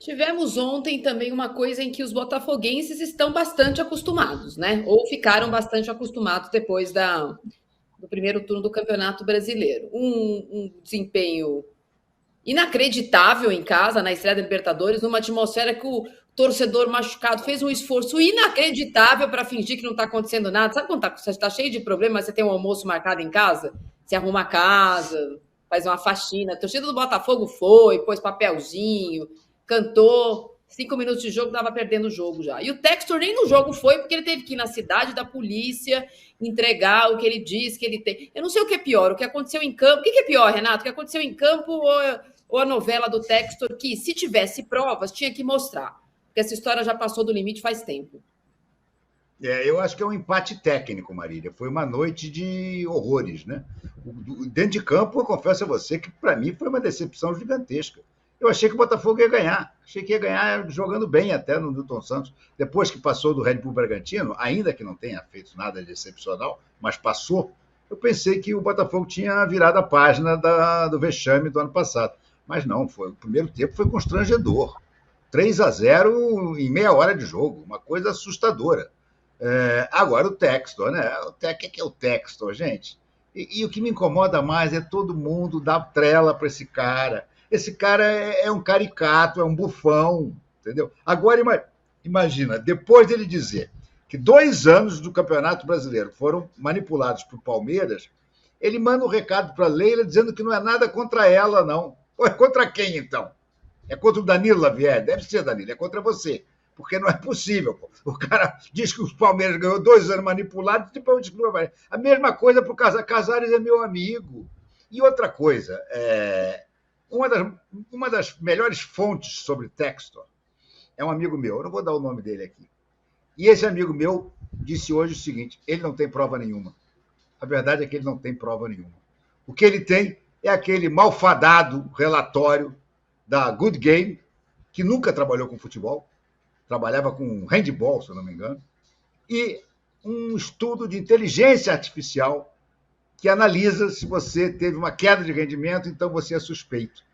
Tivemos ontem também uma coisa em que os botafoguenses estão bastante acostumados, né? Ou ficaram bastante acostumados depois do primeiro turno do Campeonato Brasileiro. Um desempenho inacreditável em casa, na estreia da Libertadores, numa atmosfera que o torcedor machucado fez um esforço inacreditável para fingir que não está acontecendo nada. Sabe quando você está cheio de problemas, você tem um almoço marcado em casa? Você arruma a casa, faz uma faxina. A torcida do Botafogo foi, pôs papelzinho, cantou. 5 minutos de jogo, estava perdendo o jogo já. E o Textor nem no jogo foi, porque ele teve que ir na cidade da polícia entregar o que ele diz que ele tem. Eu não sei o que é pior, o que aconteceu em campo. O que é pior, Renato? O que aconteceu em campo ou a novela do Textor, que se tivesse provas, tinha que mostrar. Porque essa história já passou do limite faz tempo. Eu acho que é um empate técnico, Marília. Foi uma noite de horrores, né? Dentro de campo, eu confesso a você que, para mim, foi uma decepção gigantesca. Eu achei que o Botafogo ia ganhar. Achei que ia ganhar jogando bem até no Newton Santos. Depois que passou do Red Bull Bragantino, ainda que não tenha feito nada de excepcional, mas passou, eu pensei que o Botafogo tinha virado a página do vexame do ano passado. Mas não, o primeiro tempo foi constrangedor. 3-0 em meia hora de jogo, uma coisa assustadora. Agora o Textor, né? O que é o Textor, gente? E o que me incomoda mais é todo mundo dar trela para esse cara. Esse cara é um caricato, é um bufão, entendeu? Agora imagina, depois dele dizer que 2 anos do Campeonato Brasileiro foram manipulados por Palmeiras, ele manda um recado para a Leila dizendo que não é nada contra ela, não. Pô, é contra quem, então? É contra o Danilo Lavier? Deve ser, Danilo, é contra você. Porque não é possível. Pô. O cara diz que os Palmeiras ganhou 2 anos manipulados, depois diz que não vai. A mesma coisa para o Casares. Casares é meu amigo. E outra coisa, uma das melhores fontes sobre Textor é um amigo meu, eu não vou dar o nome dele aqui. E esse amigo meu disse hoje o seguinte: ele não tem prova nenhuma. A verdade é que ele não tem prova nenhuma. O que ele tem é aquele malfadado relatório da Good Game, que nunca trabalhou com futebol, trabalhava com handball, se eu não me engano, e um estudo de inteligência artificial que analisa se você teve uma queda de rendimento, então você é suspeito.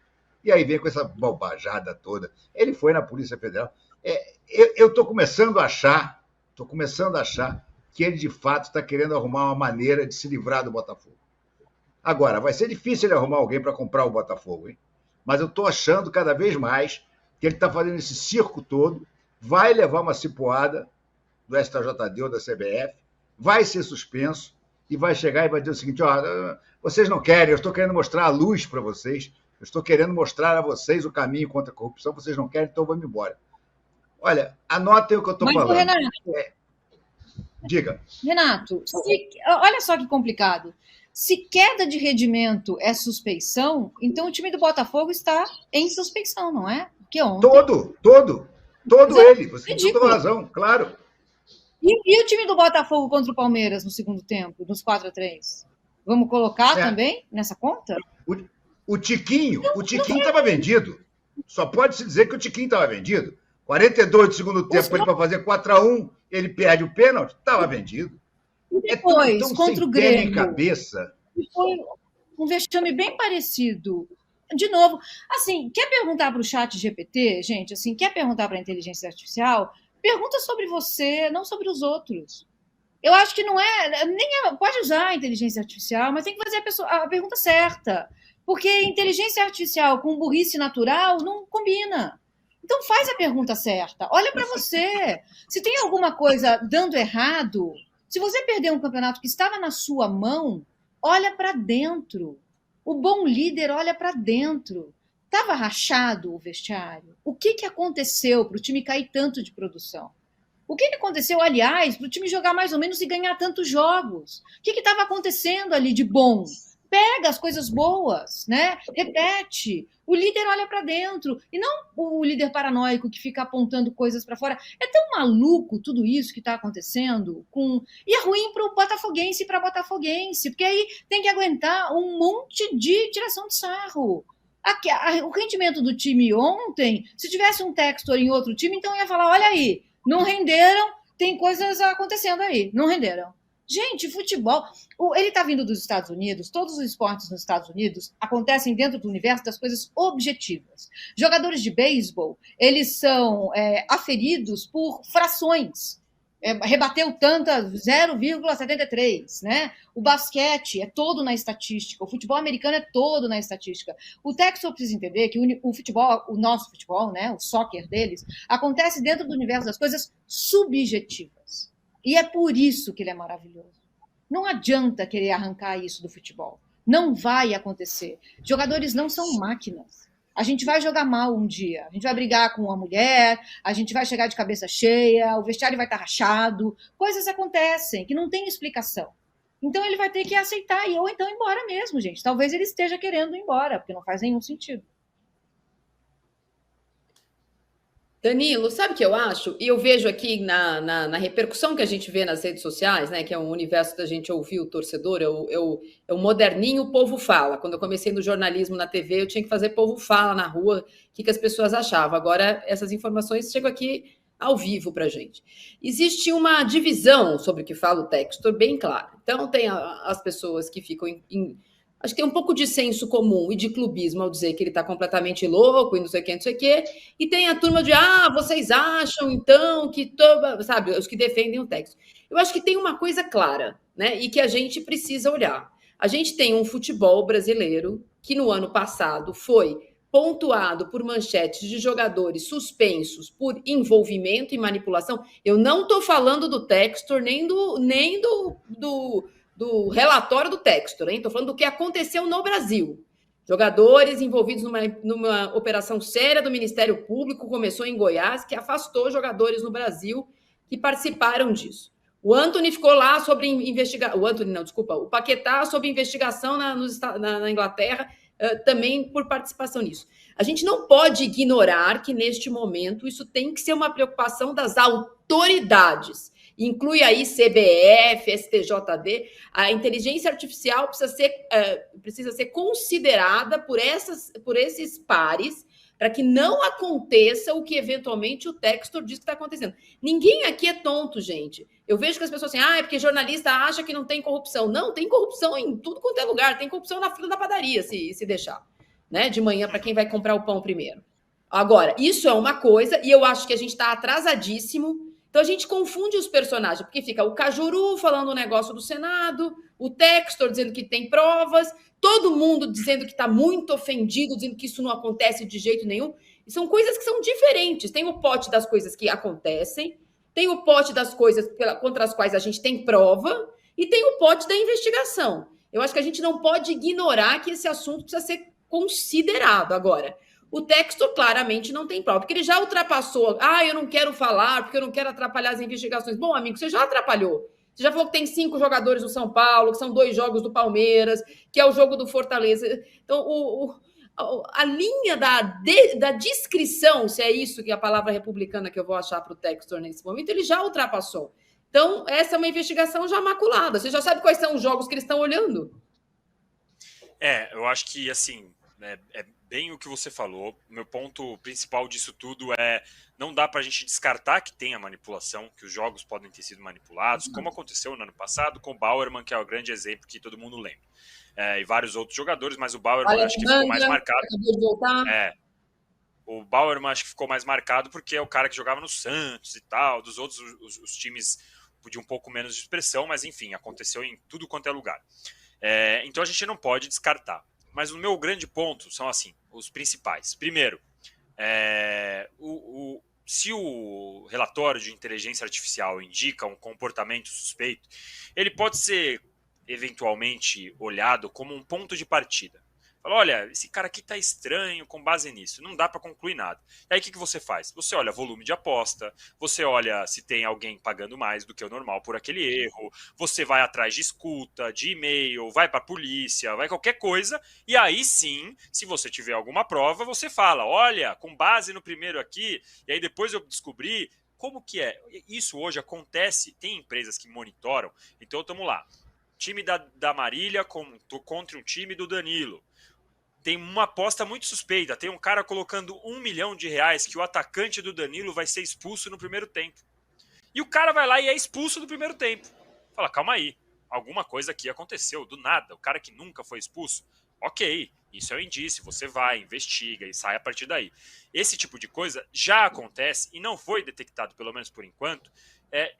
E aí vem com essa bobajada toda. Ele foi na Polícia Federal. Eu estou começando a achar que ele, de fato, está querendo arrumar uma maneira de se livrar do Botafogo. Agora, vai ser difícil ele arrumar alguém para comprar o Botafogo, hein? Mas eu estou achando cada vez mais que ele está fazendo esse circo todo, vai levar uma cipuada do STJD ou da CBF, vai ser suspenso e vai chegar e vai dizer o seguinte: vocês não querem, eu estou querendo mostrar a luz para vocês, eu estou querendo mostrar a vocês o caminho contra a corrupção, vocês não querem, então vamos embora. Olha, anotem o que eu estou falando. Renato, diga. Renato, olha só que complicado. Se queda de rendimento é suspeição, então o time do Botafogo está em suspeição, não é? Porque ontem... Todo ele. Você tem toda razão, claro. E o time do Botafogo contra o Palmeiras no segundo tempo, nos 4-3? Vamos colocar também nessa conta? O Tiquinho estava vendido. Só pode-se dizer que o Tiquinho estava vendido. 42 do segundo tempo para fazer 4-1, ele perde o pênalti, estava vendido. E depois, tão contra o Grêmio, cabeça. Foi um vexame bem parecido. De novo, assim, quer perguntar para o chat GPT, gente, assim, quer perguntar para a inteligência artificial, pergunta sobre você, não sobre os outros. Eu acho que não pode usar a inteligência artificial, mas tem que fazer a pergunta certa. Porque inteligência artificial com burrice natural não combina. Então faz a pergunta certa. Olha para você. Se tem alguma coisa dando errado, se você perder um campeonato que estava na sua mão, olha para dentro. O bom líder olha para dentro. Estava rachado o vestiário? O que aconteceu para o time cair tanto de produção? O que aconteceu, aliás, para o time jogar mais ou menos e ganhar tantos jogos? O que estava acontecendo ali de bom? Pega as coisas boas, né? Repete. O líder olha para dentro e não o líder paranoico que fica apontando coisas para fora. É tão maluco tudo isso que está acontecendo e é ruim para o botafoguense e para botafoguense, porque aí tem que aguentar um monte de tiração de sarro. O rendimento do time ontem, se tivesse um Textor em outro time, então ia falar, olha aí, não renderam, tem coisas acontecendo aí, não renderam. Gente, futebol. Ele está vindo dos Estados Unidos, todos os esportes nos Estados Unidos acontecem dentro do universo das coisas objetivas. Jogadores de beisebol, eles são aferidos por frações. Rebateu tanta 0,73, né? O basquete é todo na estatística, o futebol americano é todo na estatística. O Textor precisa entender que o futebol, o nosso futebol, né, o soccer deles, acontece dentro do universo das coisas subjetivas. E é por isso que ele é maravilhoso. Não adianta querer arrancar isso do futebol. Não vai acontecer. Jogadores não são máquinas. A gente vai jogar mal um dia, a gente vai brigar com uma mulher, a gente vai chegar de cabeça cheia, o vestiário vai estar rachado, coisas acontecem que não tem explicação. Então ele vai ter que aceitar, ou então ir embora mesmo, gente. Talvez ele esteja querendo ir embora, porque não faz nenhum sentido. Danilo, sabe o que eu acho? E eu vejo aqui na repercussão que a gente vê nas redes sociais, né? Que é um universo da gente ouvir o torcedor, é o moderninho, o povo fala. Quando eu comecei no jornalismo na TV, eu tinha que fazer povo fala na rua, o que as pessoas achavam. Agora, essas informações chegam aqui ao vivo para a gente. Existe uma divisão sobre o que fala o Textor bem clara. Então, tem as pessoas que ficam acho que tem um pouco de senso comum e de clubismo ao dizer que ele está completamente louco e não sei o que, não sei o que. E tem a turma de, vocês acham, então, que... Sabe, os que defendem o texto. Eu acho que tem uma coisa clara, né? E que a gente precisa olhar. A gente tem um futebol brasileiro que no ano passado foi pontuado por manchetes de jogadores suspensos por envolvimento e manipulação. Eu não estou falando do Textor, nem do relatório do Textor, hein? Estou falando do que aconteceu no Brasil. Jogadores envolvidos numa operação séria do Ministério Público, começou em Goiás, que afastou jogadores no Brasil que participaram disso. O Antony ficou lá sobre investigação. O Paquetá sobre investigação na Inglaterra, também por participação nisso. A gente não pode ignorar que, neste momento, isso tem que ser uma preocupação das autoridades. Inclui aí CBF, STJD. A inteligência artificial precisa ser considerada por esses pares para que não aconteça o que eventualmente o Textor diz que está acontecendo. Ninguém aqui é tonto, gente. Eu vejo que as pessoas assim, é porque jornalista acha que não tem corrupção. Não, tem corrupção em tudo quanto é lugar. Tem corrupção na fila da padaria, se deixar. Né? De manhã, para quem vai comprar o pão primeiro. Agora, isso é uma coisa, e eu acho que a gente está atrasadíssimo. Então, a gente confunde os personagens, porque fica o Cajuru falando o negócio do Senado, o Textor dizendo que tem provas, todo mundo dizendo que está muito ofendido, dizendo que isso não acontece de jeito nenhum. E são coisas que são diferentes. Tem o pote das coisas que acontecem, tem o pote das coisas contra as quais a gente tem prova, e tem o pote da investigação. Eu acho que a gente não pode ignorar que esse assunto precisa ser considerado agora. O Textor claramente não tem prova, porque ele já ultrapassou. Eu não quero falar, porque eu não quero atrapalhar as investigações. Bom, amigo, você já atrapalhou. Você já falou que tem 5 jogadores do São Paulo, que são 2 jogos do Palmeiras, que é o jogo do Fortaleza. Então, a linha da descrição, se é isso que é a palavra republicana que eu vou achar para o Textor nesse momento, ele já ultrapassou. Então, essa é uma investigação já maculada. Você já sabe quais são os jogos que eles estão olhando? Eu acho que, assim, é bem o que você falou. Meu ponto principal disso tudo não dá para a gente descartar que tenha manipulação, que os jogos podem ter sido manipulados, como aconteceu no ano passado com o Bauerman, que é o grande exemplo que todo mundo lembra. E vários outros jogadores, mas o Bauerman acho que ficou mais marcado. O Bauerman acho que ficou mais marcado porque é o cara que jogava no Santos e tal, dos outros os times podiam um pouco menos de expressão, mas enfim, aconteceu em tudo quanto é lugar. Então a gente não pode descartar. Mas o meu grande ponto são assim, os principais. Primeiro, se o relatório de inteligência artificial indica um comportamento suspeito, ele pode ser eventualmente olhado como um ponto de partida. Fala, olha, esse cara aqui tá estranho com base nisso, não dá para concluir nada. E aí o que você faz? Você olha volume de aposta, você olha se tem alguém pagando mais do que o normal por aquele erro, você vai atrás de escuta, de e-mail, vai para a polícia, vai qualquer coisa, e aí sim, se você tiver alguma prova, você fala, olha, com base no primeiro aqui, e aí depois eu descobri como que é. Isso hoje acontece, tem empresas que monitoram, então estamos lá, time da Marília contra um time do Danilo. Tem uma aposta muito suspeita. Tem um cara colocando R$1 milhão que o atacante do Danilo vai ser expulso no primeiro tempo. E o cara vai lá e é expulso no primeiro tempo. Fala, calma aí, alguma coisa aqui aconteceu, do nada, o cara que nunca foi expulso, ok, isso é um indício, você vai, investiga e sai a partir daí. Esse tipo de coisa já acontece e não foi detectado, pelo menos por enquanto,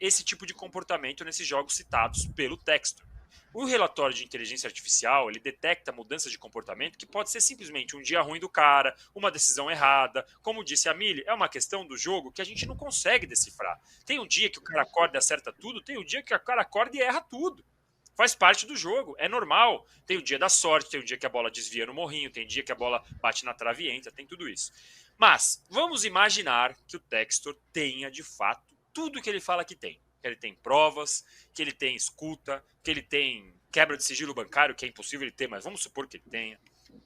esse tipo de comportamento nesses jogos citados pelo Textor. O relatório de inteligência artificial, ele detecta mudanças de comportamento que pode ser simplesmente um dia ruim do cara, uma decisão errada. Como disse a Mili, é uma questão do jogo que a gente não consegue decifrar. Tem um dia que o cara acorda e acerta tudo, tem um dia que o cara acorda e erra tudo. Faz parte do jogo, é normal. Tem o dia da sorte, tem o dia que a bola desvia no morrinho, tem o dia que a bola bate na trave e entra, tem tudo isso. Mas vamos imaginar que o Textor tenha, de fato, tudo que ele fala que tem. Que ele tem provas, que ele tem escuta, que ele tem quebra de sigilo bancário, que é impossível ele ter, mas vamos supor que ele tenha.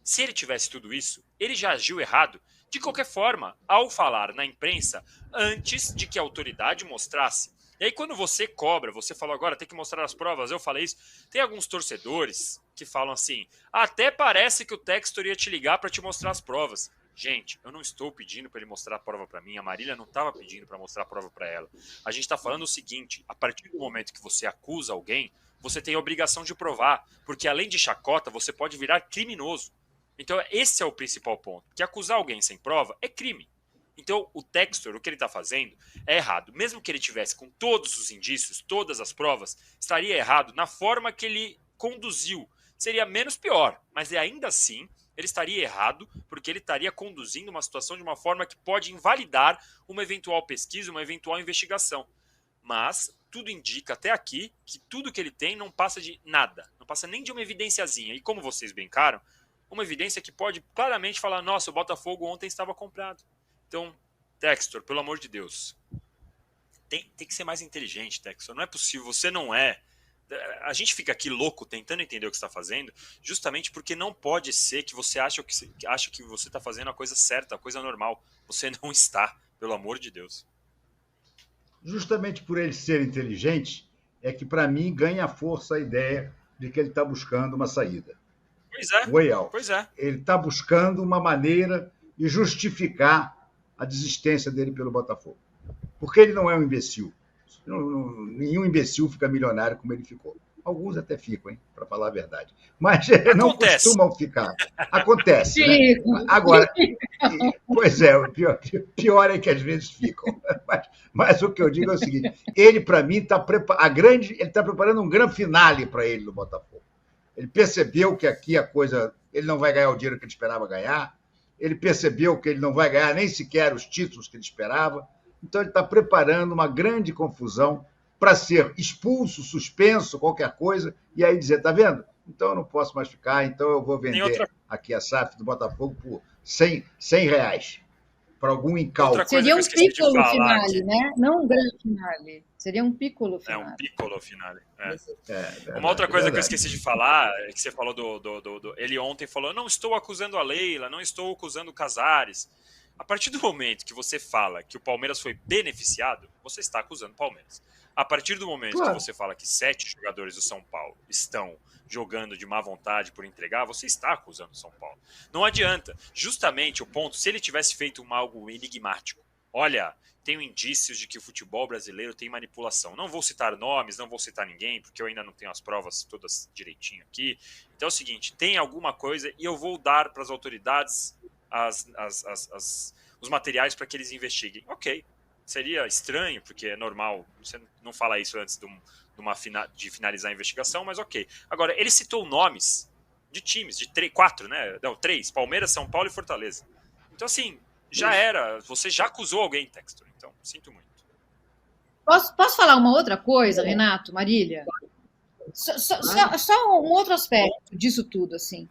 Se ele tivesse tudo isso, ele já agiu errado, de qualquer forma, ao falar na imprensa antes de que a autoridade mostrasse. E aí quando você cobra, você falou agora, tem que mostrar as provas, eu falei isso, tem alguns torcedores que falam assim, até parece que o Textor ia te ligar para te mostrar as provas. Gente, eu não estou pedindo para ele mostrar a prova para mim, a Marília não estava pedindo para mostrar a prova para ela. A gente está falando o seguinte, a partir do momento que você acusa alguém, você tem a obrigação de provar, porque além de chacota, você pode virar criminoso. Então esse é o principal ponto, que acusar alguém sem prova é crime. Então o Textor, o que ele está fazendo, é errado. Mesmo que ele tivesse com todos os indícios, todas as provas, estaria errado na forma que ele conduziu. Seria menos pior, mas ainda assim ele estaria errado porque ele estaria conduzindo uma situação de uma forma que pode invalidar uma eventual pesquisa, uma eventual investigação. Mas tudo indica até aqui que tudo que ele tem não passa de nada, não passa nem de uma evidenciazinha. E como vocês brincaram, uma evidência que pode claramente falar, nossa, o Botafogo ontem estava comprado. Então, Textor, pelo amor de Deus, tem que ser mais inteligente, Textor. Não é possível, você não é. A gente fica aqui louco tentando entender o que você está fazendo, justamente porque não pode ser que você ache que você está fazendo a coisa certa, a coisa normal. Você não está, pelo amor de Deus. Justamente por ele ser inteligente, é que, para mim, ganha força a ideia de que ele está buscando uma saída. Pois é, Way out. pois é. Ele está buscando uma maneira de justificar a desistência dele pelo Botafogo. Porque ele não é um imbecil. Nenhum imbecil fica milionário como ele ficou. Alguns até ficam, hein, para falar a verdade. Mas não costumam ficar. Acontece, né? Agora, pois é, o pior é que às vezes ficam. Mas o que eu digo é o seguinte, ele, para mim, está preparando um grande finale para ele no Botafogo. Ele percebeu que aqui a coisa... Ele não vai ganhar o dinheiro que ele esperava ganhar, ele percebeu que ele não vai ganhar nem sequer os títulos que ele esperava, então ele está preparando uma grande confusão para ser expulso, suspenso, qualquer coisa, e aí dizer, tá vendo? Então eu não posso mais ficar, então eu vou vender aqui a SAF do Botafogo por R$100 para algum incauto. Seria um piccolo finale, né? Não um grande finale. Seria um piccolo finale. É um piccolo finale. Uma outra coisa que eu esqueci de falar, é que você falou ele ontem falou, não estou acusando a Leila, não estou acusando o Casares. A partir do momento que você fala que o Palmeiras foi beneficiado, você está acusando o Palmeiras. A partir do momento que você fala que 7 jogadores do São Paulo estão jogando de má vontade por entregar, você está acusando o São Paulo. Não adianta. Justamente o ponto, se ele tivesse feito algo enigmático, olha, tenho indícios de que o futebol brasileiro tem manipulação. Não vou citar nomes, não vou citar ninguém, porque eu ainda não tenho as provas todas direitinho aqui. Então é o seguinte, tem alguma coisa e eu vou dar para as autoridades os materiais para que eles investiguem. Ok, seria estranho, porque é normal, você não fala isso antes de finalizar a investigação, mas ok. Agora, ele citou nomes de times, de 4, né? Não, 3, Palmeiras, São Paulo e Fortaleza. Então, assim, já era, você já acusou alguém, Textor, então, sinto muito. Posso falar uma outra coisa, Renato, Marília? Só um outro aspecto disso tudo, assim.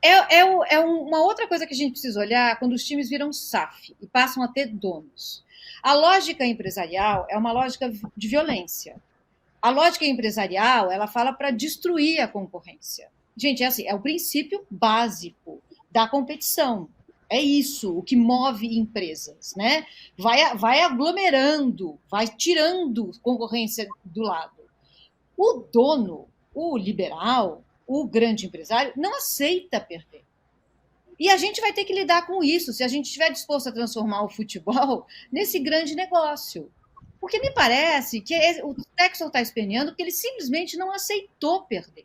É uma outra coisa que a gente precisa olhar quando os times viram SAF e passam a ter donos. A lógica empresarial é uma lógica de violência. A lógica empresarial, ela fala para destruir a concorrência. Gente, é assim, é o princípio básico da competição. É isso, o que move empresas, né? Vai aglomerando, vai tirando concorrência do lado. O dono, o liberal, o grande empresário, não aceita perder. E a gente vai ter que lidar com isso, se a gente estiver disposto a transformar o futebol nesse grande negócio. Porque me parece que o Textor está esperneando porque ele simplesmente não aceitou perder.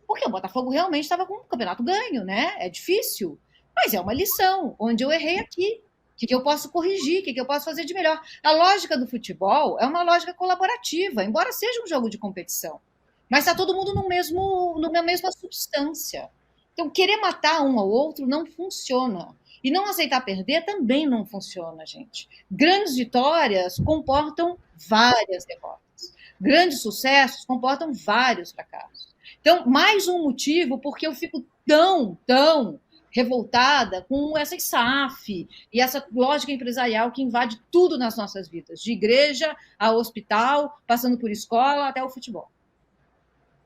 Porque o Botafogo realmente estava com o campeonato ganho, né? É difícil, mas é uma lição. Onde eu errei aqui? O que eu posso corrigir? O que eu posso fazer de melhor? A lógica do futebol é uma lógica colaborativa, embora seja um jogo de competição. Mas está todo mundo na mesma substância. Então, querer matar um ao outro não funciona. E não aceitar perder também não funciona, gente. Grandes vitórias comportam várias derrotas. Grandes sucessos comportam vários fracassos. Então, mais um motivo porque eu fico tão revoltada com essa SAF e essa lógica empresarial que invade tudo nas nossas vidas, de igreja a hospital, passando por escola até o futebol.